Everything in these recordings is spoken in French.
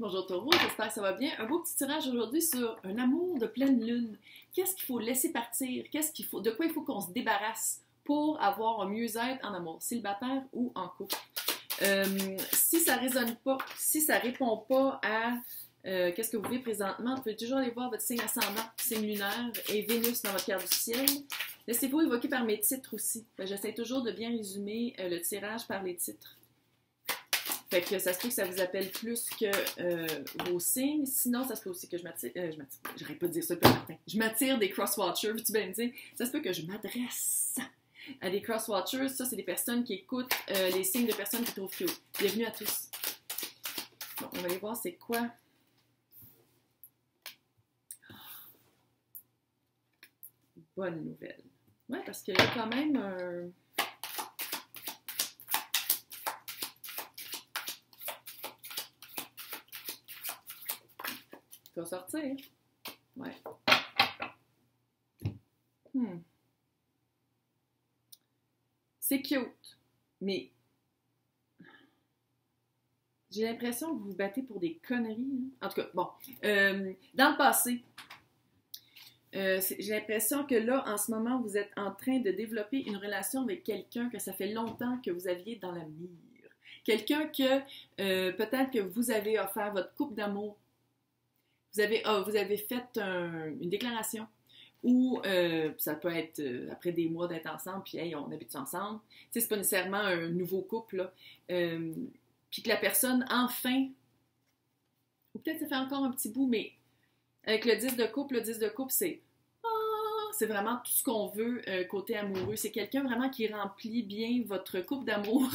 Bonjour Taureau, j'espère que ça va bien. Un beau petit tirage aujourd'hui sur un amour de pleine lune. Qu'est-ce qu'il faut laisser partir? De quoi il faut qu'on se débarrasse pour avoir un mieux-être en amour, célibataire ou en couple? Si ça résonne pas, si ça répond pas à qu'est-ce que vous vivez présentement, vous pouvez toujours aller voir votre signe ascendant, signe lunaire et Vénus dans votre carte du ciel. Laissez-vous évoquer par mes titres aussi. J'essaie toujours de bien résumer le tirage par les titres. Fait que ça se peut que ça vous appelle plus que vos signes. Sinon, ça se peut aussi que j'arrête pas de dire ça depuis matin. Je m'attire des cross-watchers, veux-tu bien me dire? Ça se peut que je m'adresse à des cross-watchers. Ça, c'est des personnes qui écoutent les signes de personnes qui trouvent cute. Bienvenue à tous. Bon, on va aller voir c'est quoi. Bonne nouvelle. Ouais, parce qu'il y a quand même un... Tu vas sortir. Ouais. C'est cute, mais j'ai l'impression que vous vous battez pour des conneries. Hein? En tout cas, bon. Dans le passé, j'ai l'impression que là, en ce moment, vous êtes en train de développer une relation avec quelqu'un que ça fait longtemps que vous aviez dans la mire. Quelqu'un que peut-être que vous avez offert votre coupe d'amour. Vous avez fait une déclaration ou ça peut être après des mois d'être ensemble, puis hey, on habite ensemble. Tu sais, c'est pas nécessairement un nouveau couple, là. Puis que la personne, enfin, ou peut-être ça fait encore un petit bout, mais avec le 10 de couple, c'est vraiment tout ce qu'on veut côté amoureux. C'est quelqu'un vraiment qui remplit bien votre couple d'amour.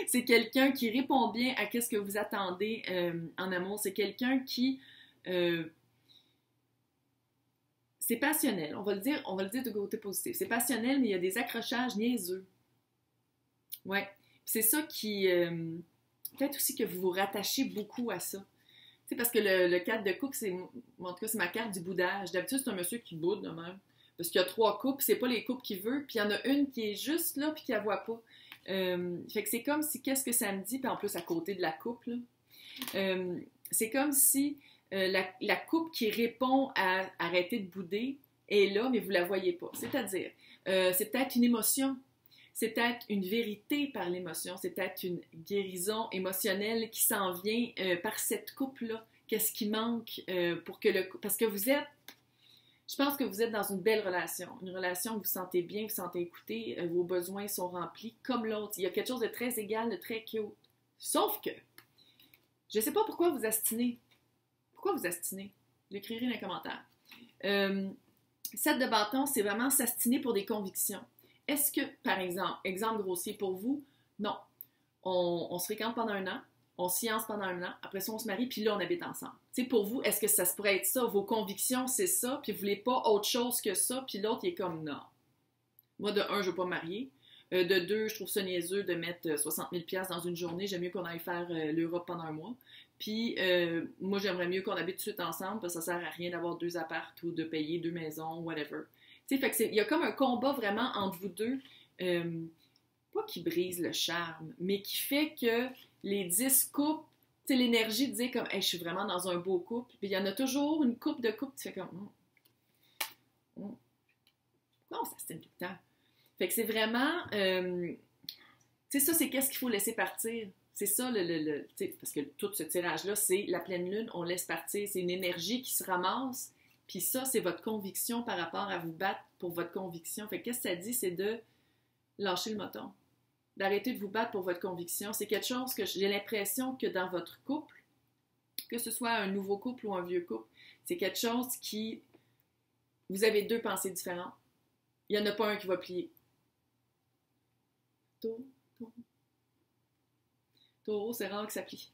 C'est quelqu'un qui répond bien à ce que vous attendez en amour. C'est quelqu'un qui... c'est passionnel. On va le dire de côté positif. C'est passionnel, mais il y a des accrochages niaiseux. Ouais. C'est ça qui... peut-être aussi que vous vous rattachez beaucoup à ça. Tu sais, parce que le 4 de coupe, en tout cas, c'est ma carte du boudage. D'habitude, c'est un monsieur qui boude de même. Parce qu'il y a 3 coupes, c'est pas les coupes qu'il veut, puis il y en a une qui est juste là, puis qui la voit pas. Fait que c'est comme si, qu'est-ce que ça me dit, puis en plus, à côté de la coupe, là, c'est comme si la coupe qui répond à arrêter de bouder est là, mais vous la voyez pas. C'est-à-dire, c'est peut-être une émotion, c'est peut-être une vérité par l'émotion, c'est peut-être une guérison émotionnelle qui s'en vient par cette coupe-là. Qu'est-ce qui manque pour que parce que je pense que vous êtes dans une belle relation, une relation où vous vous sentez bien, vous vous sentez écouté, vos besoins sont remplis comme l'autre. Il y a quelque chose de très égal, de très cute. Sauf que, je ne sais pas pourquoi vous astinez. Pourquoi vous astinez? L'écrirez dans les commentaires. 7 de bâton, c'est vraiment s'astiner pour des convictions. Est-ce que, par exemple grossier pour vous, non, on se fréquente pendant un an, on se fiance pendant un an, après ça on se marie, puis là on habite ensemble. Tu sais, pour vous, est-ce que ça se pourrait être ça? Vos convictions, c'est ça, puis vous voulez pas autre chose que ça, puis l'autre il est comme non. Moi, de un, je veux pas me marier. De deux, je trouve ça niaiseux de mettre 60 000 $ dans une journée. J'aime mieux qu'on aille faire l'Europe pendant un mois. Puis, moi, j'aimerais mieux qu'on habite tout de suite ensemble parce que ça sert à rien d'avoir 2 apparts ou de payer 2 maisons, whatever. Tu sais, fait que il y a comme un combat vraiment entre vous deux, pas qui brise le charme, mais qui fait que les 10 couples, tu sais, l'énergie de dire comme, hey, je suis vraiment dans un beau couple. Puis, il y en a toujours une couple de couples, tu fais comme, pourquoi on s'astine tout le temps? Fait que c'est vraiment, tu sais, ça, c'est qu'est-ce qu'il faut laisser partir. C'est ça, parce que tout ce tirage-là, c'est la pleine lune, on laisse partir. C'est une énergie qui se ramasse. Puis ça, c'est votre conviction par rapport à vous battre pour votre conviction. Fait que qu'est-ce que ça dit? C'est de lâcher le moton. D'arrêter de vous battre pour votre conviction. C'est quelque chose que j'ai l'impression que dans votre couple, que ce soit un nouveau couple ou un vieux couple, c'est quelque chose qui... Vous avez 2 pensées différentes. Il n'y en a pas un qui va plier. Taureau, c'est rare que ça plie.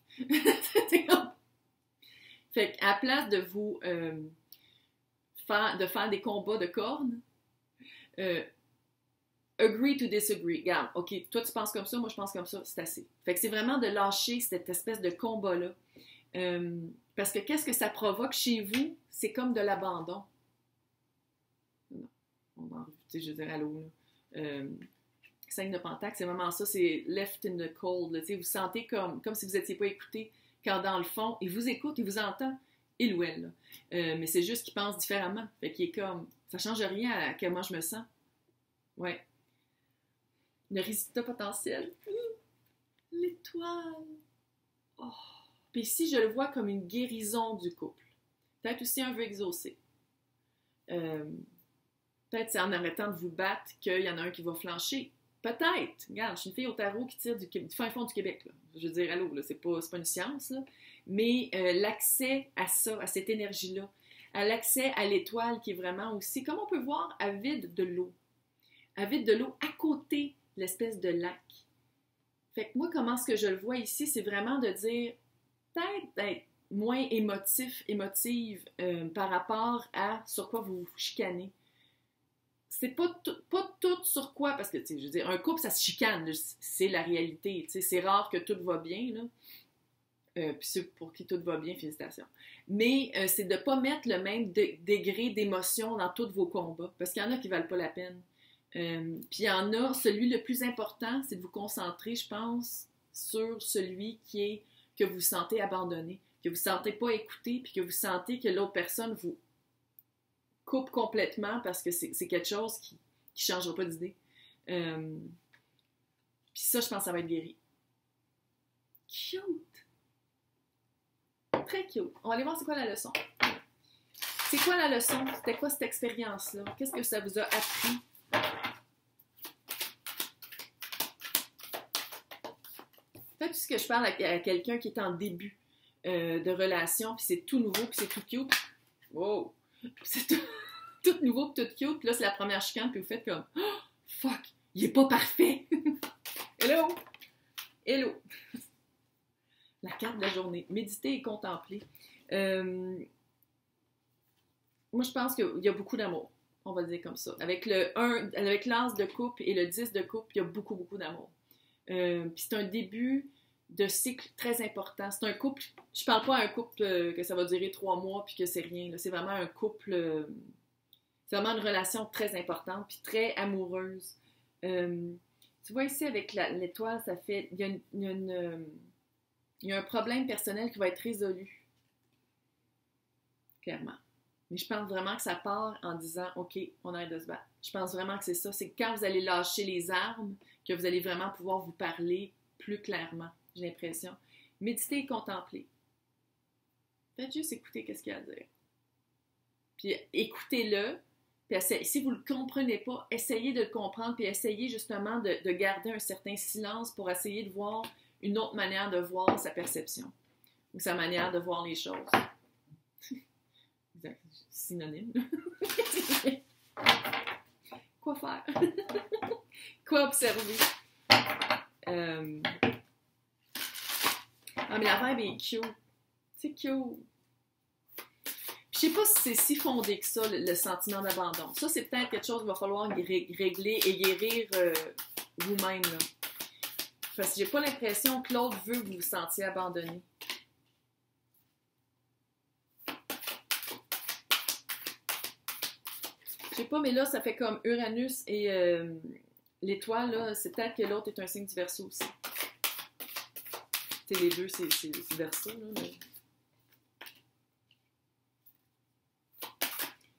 Fait qu'à la place de vous faire des combats de cornes, agree to disagree. Regarde, OK, toi tu penses comme ça, moi je pense comme ça, c'est assez. Fait que c'est vraiment de lâcher cette espèce de combat-là. Parce que qu'est-ce que ça provoque chez vous? C'est comme de l'abandon. Non, je veux dire, allô, là. 5 de Pentacle, c'est vraiment ça, c'est left in the cold. Là, vous sentez comme si vous n'étiez pas écouté. quand dans le fond, il vous écoute, il vous entend, il ou elle, là. Mais c'est juste qu'il pense différemment. Fait qu'il est comme, ça change rien à comment je me sens. Ouais. Le résultat potentiel. L'étoile. Oh. Puis ici, je le vois comme une guérison du couple. Peut-être aussi un vœu exaucé. Peut-être c'est en arrêtant de vous battre qu'il y en a un qui va flancher. Peut-être. Regarde, je suis une fille au tarot qui tire du fin fond du Québec. Là. Je veux dire, allô, là, c'est pas une science. Là. Mais l'accès à ça, à cette énergie-là, à l'accès à l'étoile qui est vraiment aussi, comme on peut voir, avide de l'eau. Avide de l'eau à côté de l'espèce de lac. Fait que moi, comment est-ce que je le vois ici, c'est vraiment de dire, peut-être d'être moins émotive par rapport à sur quoi vous vous chicanez. C'est pas tout sur quoi, parce que, tu sais, je veux dire, un couple, ça se chicane, là, c'est la réalité, tu sais, c'est rare que tout va bien, là. Puis ceux pour qui tout va bien, félicitations. Mais c'est de ne pas mettre le même degré d'émotion dans tous vos combats, parce qu'il y en a qui ne valent pas la peine. Puis il y en a, celui le plus important, c'est de vous concentrer, je pense, sur celui que vous sentez abandonné, que vous ne sentez pas écouté, puis que vous sentez que l'autre personne vous coupe complètement parce que c'est quelque chose qui ne changera pas d'idée. Puis ça, je pense que ça va être guéri. Cute! Très cute. On va aller voir c'est quoi la leçon. C'est quoi la leçon? C'était quoi cette expérience-là? Qu'est-ce que ça vous a appris? Peut-être que je parle à quelqu'un qui est en début de relation, puis c'est tout nouveau, puis c'est tout cute. Wow! C'est tout nouveau, puis tout cute, puis là, c'est la première chicane, puis vous faites comme oh, fuck! Il est pas parfait! Hello! Hello! La carte de la journée. Méditer et contempler. Moi, je pense qu'il y a beaucoup d'amour. On va le dire comme ça. Avec l'as de coupe et le 10 de coupe, il y a beaucoup, beaucoup d'amour. Puis c'est un début de cycle très important. C'est un couple, je parle pas d'un couple que ça va durer 3 mois puis que c'est rien. Là. C'est vraiment un couple, c'est vraiment une relation très importante puis très amoureuse. Tu vois ici avec l'étoile, ça fait, il y a un problème personnel qui va être résolu. Clairement. Mais je pense vraiment que ça part en disant « OK, on arrête de se battre ». Je pense vraiment que c'est ça. C'est quand vous allez lâcher les armes que vous allez vraiment pouvoir vous parler plus clairement, j'ai l'impression. Méditez et contempler. Faites juste écouter ce qu'il y a à dire. Puis écoutez-le. Puis si vous ne le comprenez pas, essayez de le comprendre puis essayez justement de garder un certain silence pour essayer de voir une autre manière de voir sa perception ou sa manière de voir les choses. Synonyme. Quoi faire? Quoi observer? Ah, mais la vibe est cute. C'est cute. Je sais pas si c'est si fondé que ça, le sentiment d'abandon. Ça, c'est peut-être quelque chose qu'il va falloir régler et guérir vous-même. Là. Parce que j'ai pas l'impression que l'autre veut que vous vous sentiez abandonné. Je sais pas, mais là, ça fait comme Uranus et l'étoile, là, c'est peut-être que l'autre est un signe du Verseau aussi. C'est les deux, c'est Verseau, là. Mais...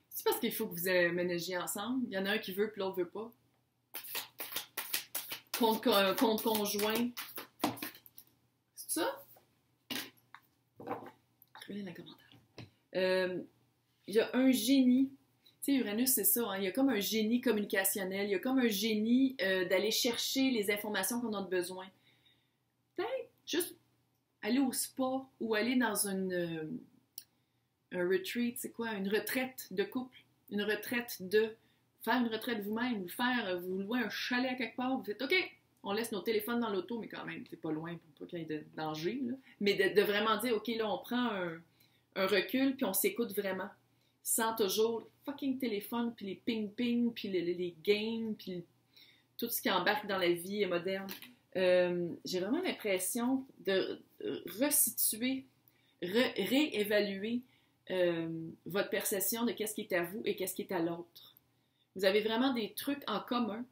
C'est parce qu'il faut que vous ménagiez ensemble. Il y en a un qui veut, puis l'autre veut pas. Compte conjoint. C'est ça? Écrivez dans les commentaires. Il y a un génie. Tu sais, Uranus, c'est ça. Hein? Il y a comme un génie communicationnel. Il y a comme un génie d'aller chercher les informations qu'on a besoin. Peut-être juste aller au spa ou aller dans un retreat, c'est quoi? Une retraite de couple. Une retraite de... Faire une retraite vous-même. Vous louer un chalet à quelque part. Vous faites OK, on laisse nos téléphones dans l'auto, mais quand même, c'est pas loin pour pas qu'il y ait de danger. Là. Mais de vraiment dire OK, là, on prend un recul puis on s'écoute vraiment. Sans toujours le fucking téléphone, puis les ping-ping, puis les games, puis tout ce qui embarque dans la vie moderne. J'ai vraiment l'impression de resituer, réévaluer votre perception de qu'est-ce qui est à vous et qu'est-ce qui est à l'autre. Vous avez vraiment des trucs en commun.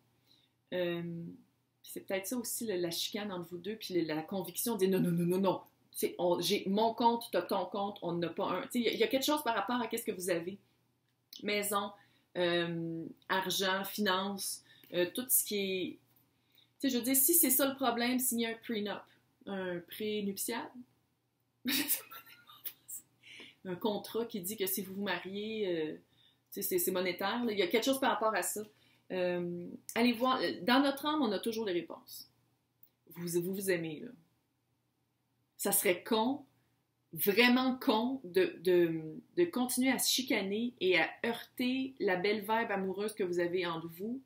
C'est peut-être ça aussi, la chicane entre vous deux, puis la conviction de dire non, non, non, non, non, J'ai mon compte, t'as ton compte, on n'a pas un. Il y a quelque chose par rapport à qu'est-ce que vous avez. Maison, argent, finances, tout ce qui est... Tu sais, je veux dire, si c'est ça le problème, signez un prenup, un prénuptial, un contrat qui dit que si vous vous mariez, c'est monétaire. Là. Il y a quelque chose par rapport à ça. Allez voir. Dans notre âme, on a toujours les réponses. Vous aimez, là. Ça serait con, vraiment con, de continuer à se chicaner et à heurter la belle vibe amoureuse que vous avez entre vous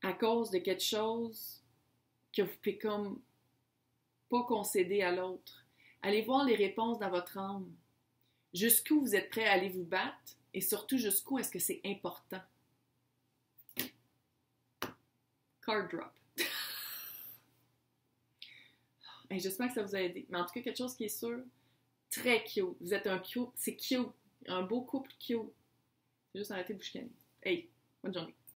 à cause de quelque chose que vous pouvez comme pas concéder à l'autre. Allez voir les réponses dans votre âme. Jusqu'où vous êtes prêt à aller vous battre et surtout jusqu'où est-ce que c'est important. Card drop. Hey, j'espère que ça vous a aidé. Mais en tout cas, quelque chose qui est sûr, très cute. Vous êtes un cute, c'est cute. Un beau couple cute. C'est juste arrêter de vous chicaner. Hey, bonne journée.